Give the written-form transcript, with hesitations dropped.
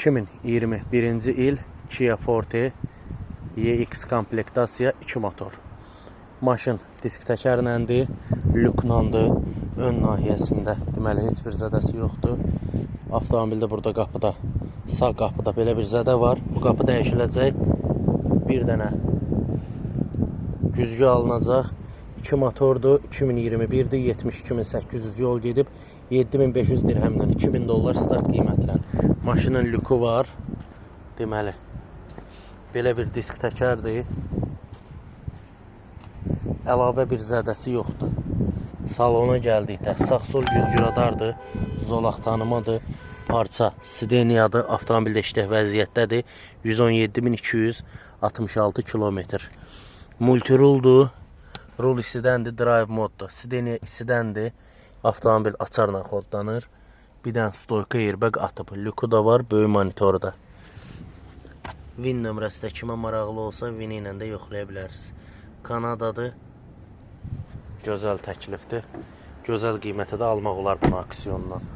2021-ci il Kia Forte EX komplektasiya 2 motor. Maşın disk təkərləndir, lüklandır, ön nahiyəsində deməli heç bir zədəsi yoxdur. Avtomobildə burada qapıda, sağ qapıda belə bir zədə var. Bu qapı dəyişiləcək. Bir dənə güzgü alınacaq. 2 motordur, 2021-dir, 72.800 yol gedib, 7.500 dirhəmdən, 2000 dollar start qiymətlə. Maşının lükü var. Deməli, belə bir disk təkərdir. Əlavə bir zədəsi yoxdur. Salona gəldikdə sağ-sol güzgü radardır, zolaq tanımadır, parça Sideniyadır, avtomobildə işlək vəziyyətdədir, 117.266 kilometr. Multiruldur, rul isidəndir, drive moddur, Sideniya isidəndir, avtomobil açarla kodlanır. Bir dənə stoyka airbag atıb, lükü da var, böyük monitorda. VIN nömrəsi də kimə maraqlı olsa, VIN ilə də yoxlaya bilərsiniz. Kanadadır. Gözəl təklifdir. Gözəl qiymətə də almaq olar bunu aksiyondan.